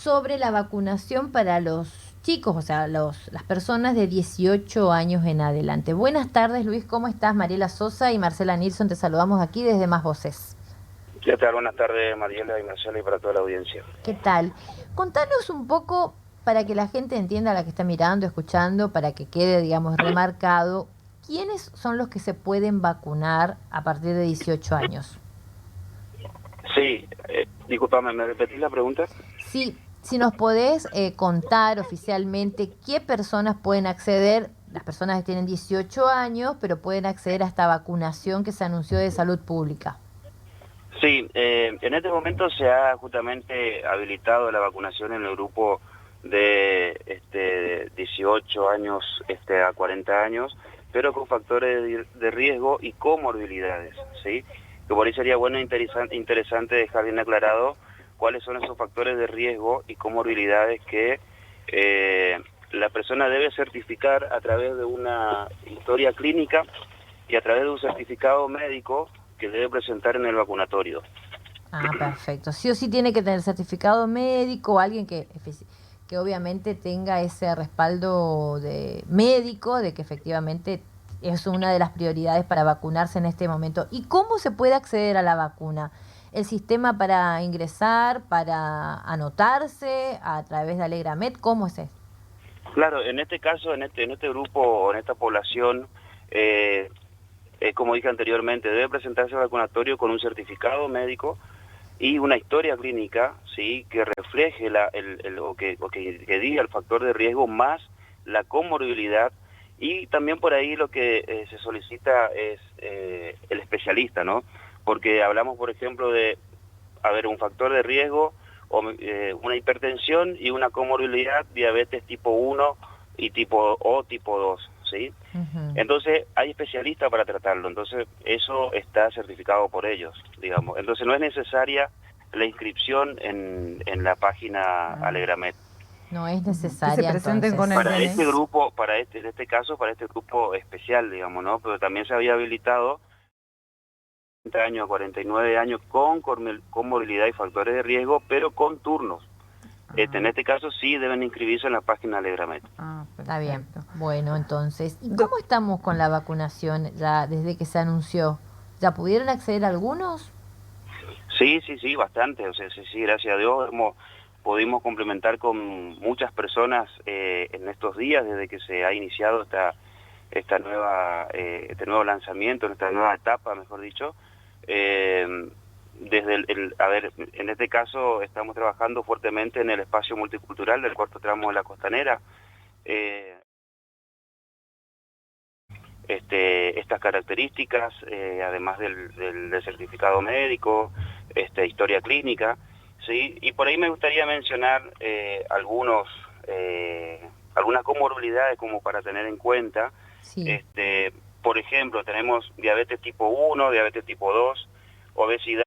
sobre la vacunación para los chicos, o sea, las personas de 18 años en adelante. Buenas tardes, Luis, ¿cómo estás? Mariela Sosa y Marcela Nilsson, te saludamos aquí desde Más Voces. ¿Qué tal? Buenas tardes, Mariela y Marcela, y para toda la audiencia. ¿Qué tal? Contanos un poco para que la gente entienda, la que está mirando, escuchando, para que quede, digamos, remarcado, ¿quiénes son los que se pueden vacunar a partir de 18 años? Sí, discúlpame, ¿me repetís la pregunta? Sí, si nos podés contar oficialmente qué personas pueden acceder, las personas que tienen 18 años, pero pueden acceder a esta vacunación que se anunció de salud pública. Sí, en este momento se ha justamente habilitado la vacunación en el grupo de 18 años a 40 años, pero con factores de riesgo y comorbilidades, ¿sí? Que por ahí sería bueno e interesante dejar bien aclarado cuáles son esos factores de riesgo y comorbilidades que la persona debe certificar a través de una historia clínica y a través de un certificado médico que debe presentar en el vacunatorio. Ah, perfecto. Sí o sí tiene que tener certificado médico, alguien que obviamente tenga ese respaldo de médico, de que efectivamente es una de las prioridades para vacunarse en este momento. ¿Y cómo se puede acceder a la vacuna? ¿El sistema para ingresar, para anotarse a través de Alegramed? ¿Cómo es eso? Claro, en este caso, en este grupo, en esta población, eh, como dije anteriormente, debe presentarse al vacunatorio con un certificado médico y una historia clínica, sí, que refleje que diga el factor de riesgo más la comorbilidad, y también por ahí lo que se solicita es el especialista, ¿no? Porque hablamos, por ejemplo, de un factor de riesgo, o una hipertensión y una comorbilidad, diabetes tipo 1 y tipo 2, ¿sí? Ujú. Entonces hay especialistas para tratarlo, entonces eso está certificado por ellos, digamos. Entonces no es necesaria la inscripción en la página Ah, Alegramed. no es Ujú. Que se necesaria presenten con el entonces. Para este DNI. grupo, en este caso, para este grupo especial, digamos, ¿no? Pero también se había habilitado 30 años, 49 años con comorbilidad y factores de riesgo, pero con turnos. En Ah, este caso sí deben inscribirse en la página Alegramed. Está bien. perfecto. Bueno, entonces, ¿y cómo Doc- estamos con la vacunación ya desde que se anunció? ¿Ya pudieron acceder algunos? Sí, sí, sí, bastante. O sea, sí, sí, gracias a Dios pudimos complementar con muchas personas en estos días desde que se ha iniciado este nuevo lanzamiento, esta nueva etapa, mejor dicho. Eh, en este caso estamos trabajando fuertemente en el espacio multicultural del cuarto tramo de la Costanera. Eh, estas características, además del certificado médico, historia clínica, ¿sí? Y por ahí me gustaría mencionar algunas comorbilidades como para tener en cuenta. Sí. Este, por ejemplo, tenemos diabetes tipo 1, diabetes tipo 2, obesidad,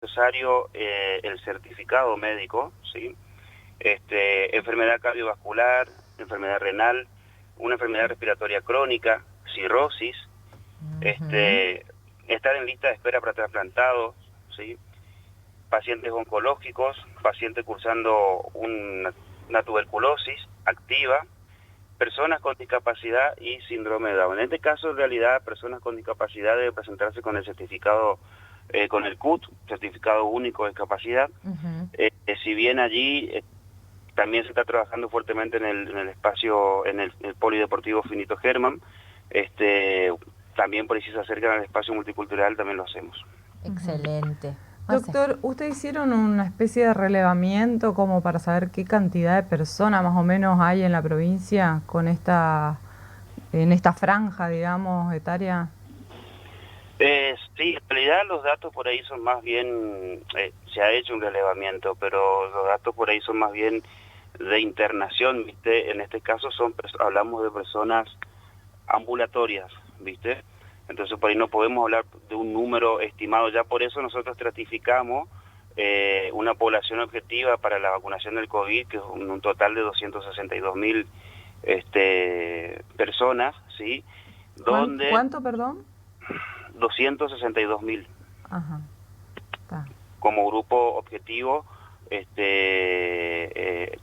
necesario el certificado médico, ¿sí? Enfermedad cardiovascular, enfermedad renal, una enfermedad respiratoria crónica, cirrosis, Ujú. este, estar en lista de espera para trasplantados, ¿sí? Pacientes oncológicos, pacientes cursando una tuberculosis activa, personas con discapacidad y síndrome de Down. En este caso, en realidad, personas con discapacidad deben presentarse con el certificado, con el CUT, certificado único de discapacidad. Ujú. Si bien allí también se está trabajando fuertemente en el espacio, el polideportivo Finito Germán. También por ahí si se acercan al espacio multicultural también lo hacemos. Ujú. Excelente. Marce. Doctor, ¿ustedes hicieron una especie de relevamiento como para saber qué cantidad de personas más o menos hay en la provincia con en esta franja, digamos, etaria? Sí, en realidad los datos por ahí son más bien, se ha hecho un relevamiento, pero los datos por ahí son más bien de internación, ¿viste? En este caso hablamos de personas ambulatorias, ¿viste? Entonces por ahí no podemos hablar de un número estimado, ya por eso nosotros estratificamos una población objetiva para la vacunación del COVID, que es un total de 262.000 personas, ¿sí? Donde ¿Cuánto, perdón? 262.000 Ajá, está. como grupo objetivo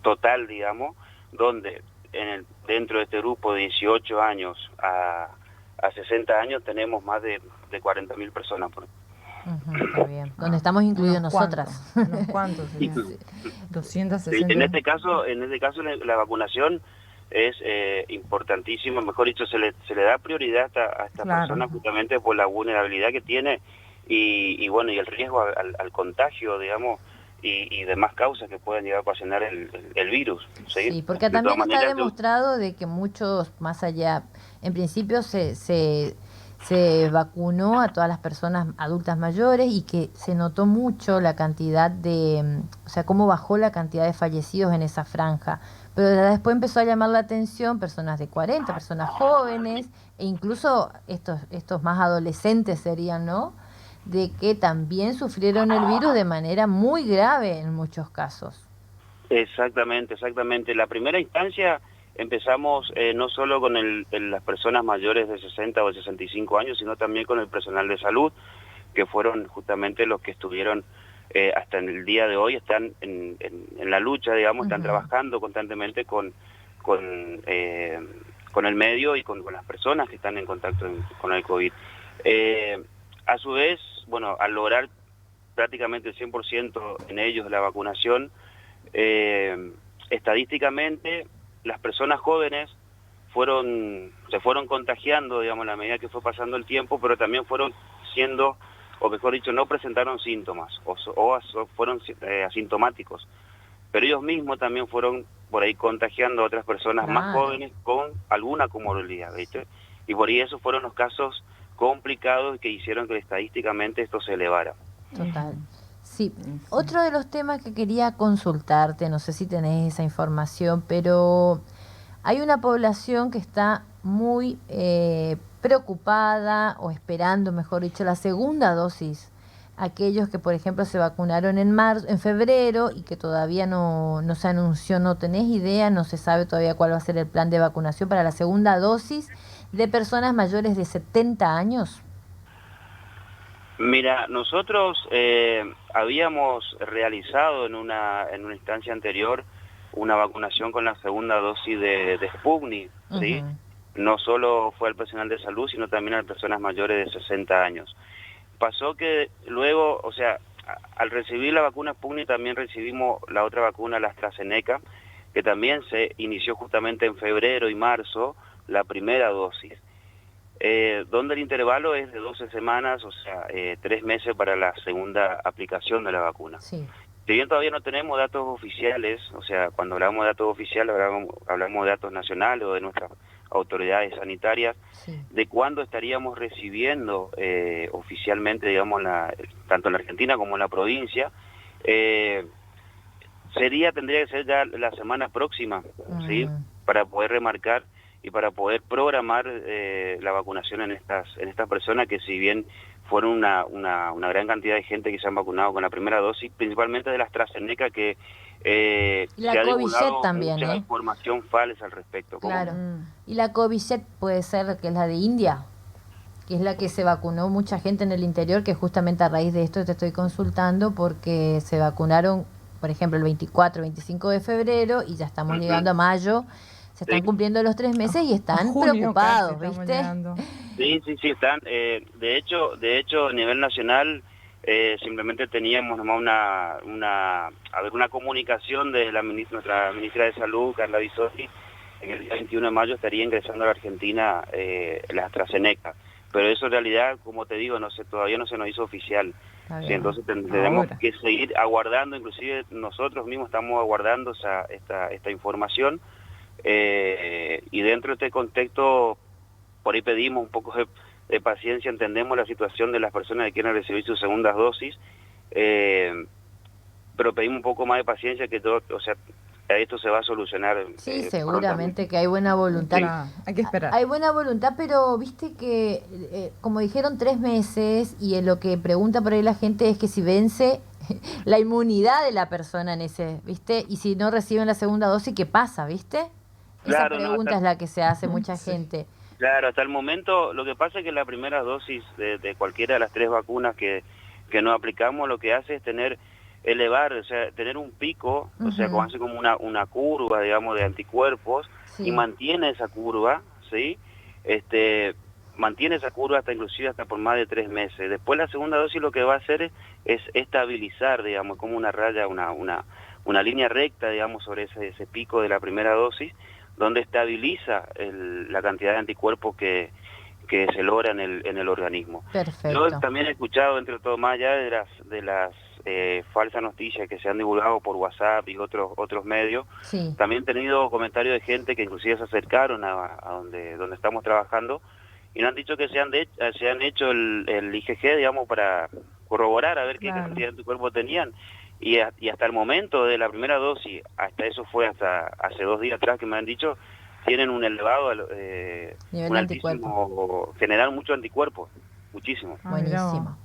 total, digamos, donde dentro de este grupo de 18 años a 60 años tenemos más de 40.000 personas. Está bien. Donde estamos incluidos nosotras. ¿Unos cuantos serían? Sí. 260. En este caso la vacunación es importantísima, mejor dicho, se le da prioridad a esta persona justamente por la vulnerabilidad que tiene y bueno, y el riesgo al contagio, digamos, y demás causas que pueden llegar a ocasionar el virus. Sí, porque también está demostrado de que muchos, más allá, en principio se vacunó a todas las personas adultas mayores y que se notó mucho la cantidad o sea, cómo bajó la cantidad de fallecidos en esa franja. Pero después empezó a llamar la atención personas de 40, personas jóvenes, e incluso estos más adolescentes serían, ¿no?, de que también sufrieron el virus de manera muy grave en muchos casos. Exactamente. La primera instancia empezamos no solo con las personas mayores de 60 o 65 años, sino también con el personal de salud, que fueron justamente los que estuvieron hasta en el día de hoy, están en la lucha, digamos, están trabajando constantemente con el medio y con las personas que están en contacto con el COVID. A su vez, bueno, al lograr prácticamente el 100% en ellos la vacunación, estadísticamente las personas jóvenes se fueron contagiando, digamos, a la medida que fue pasando el tiempo, pero también fueron siendo, o mejor dicho, no presentaron síntomas, o fueron asintomáticos, pero ellos mismos también fueron por ahí contagiando a otras personas más jóvenes con alguna comorbilidad, ¿viste? Y por ahí esos fueron los casos complicados que hicieron que estadísticamente esto se elevara. Total. Sí, otro de los temas que quería consultarte, no sé si tenés esa información, pero hay una población que está muy preocupada o esperando, mejor dicho, la segunda dosis. Aquellos que, por ejemplo, se vacunaron en febrero y que todavía no se anunció, no tenés idea, no se sabe todavía cuál va a ser el plan de vacunación para la segunda dosis de personas mayores de 70 años. Mira, nosotros habíamos realizado en una instancia anterior una vacunación con la segunda dosis de Sputnik, ¿sí? No solo fue al personal de salud, sino también a personas mayores de 60 años. Pasó que luego, o sea, al recibir la vacuna Sputnik también recibimos la otra vacuna, la AstraZeneca, que también se inició justamente en febrero y marzo, la primera dosis. Donde el intervalo es de 12 semanas, o sea, 3 meses para la segunda aplicación de la vacuna. Sí. Si bien todavía no tenemos datos oficiales, o sea, cuando hablamos de datos oficiales hablamos de datos nacionales o de nuestras autoridades sanitarias, de cuándo estaríamos recibiendo oficialmente, digamos, tanto en la Argentina como en la provincia, tendría que ser ya la semana próxima, ¿sí? Para poder remarcar y para poder programar la vacunación en estas personas que, si bien fueron una gran cantidad de gente que se han vacunado con la primera dosis, principalmente de la AstraZeneca, que y la se ha Covishet divulgado también, mucha información falsa al respecto. Claro. Y la Covishet puede ser que es la de India, que es la que se vacunó mucha gente en el interior, que justamente a raíz de esto te estoy consultando, porque se vacunaron, por ejemplo, el 24, 25 de febrero y ya estamos llegando a mayo. Se están cumpliendo los 3 meses y están preocupados, ¿viste? Sí, están. De hecho, a nivel nacional, simplemente teníamos nomás una comunicación de nuestra ministra de Salud, Carla Bisotti, en el día 21 de mayo estaría ingresando a la Argentina la AstraZeneca. Pero eso en realidad, como te digo, todavía no se nos hizo oficial. Sí, entonces tenemos que seguir aguardando, inclusive nosotros mismos estamos aguardando esta información. Y dentro de este contexto, por ahí pedimos un poco de paciencia, entendemos la situación de las personas que quieren recibir sus segundas dosis, pero pedimos un poco más de paciencia, que todo, o sea, esto se va a solucionar. Sí, seguramente que hay buena voluntad. Sí, hay que esperar. Hay buena voluntad, pero viste que, como dijeron, 3 meses, y lo que pregunta por ahí la gente es que si vence la inmunidad de la persona en ese, ¿viste? Y si no reciben la segunda dosis, ¿qué pasa, viste? Claro, esa pregunta es la que se hace mucha gente. Claro, hasta el momento lo que pasa es que la primera dosis de cualquiera de las 3 vacunas que nos aplicamos, lo que hace es tener elevar, o sea, tener un pico, o sea, como hace como una curva, digamos, de anticuerpos, Sí. y mantiene esa curva, ¿sí? Mantiene esa curva inclusive hasta por más de 3 meses. Después la segunda dosis lo que va a hacer es estabilizar, digamos, como una raya, una línea recta, digamos, sobre ese pico de la primera dosis, donde estabiliza la cantidad de anticuerpos que se logra en el organismo. Perfecto. Yo también he escuchado, entre todo, más allá de las falsas noticias que se han divulgado por WhatsApp y otros medios, Sí. también he tenido comentarios de gente que inclusive se acercaron a donde estamos trabajando y nos han dicho que se han hecho el IgG, digamos, para corroborar a ver qué Claro. cantidad de anticuerpos tenían. Y hasta el momento de la primera dosis, hasta eso fue hasta hace 2 días atrás que me han dicho, tienen un elevado, Nivel un de anticuerpo. altísimo, generan mucho anticuerpos, muchísimo. Ah, mirá vos. Buenísimo.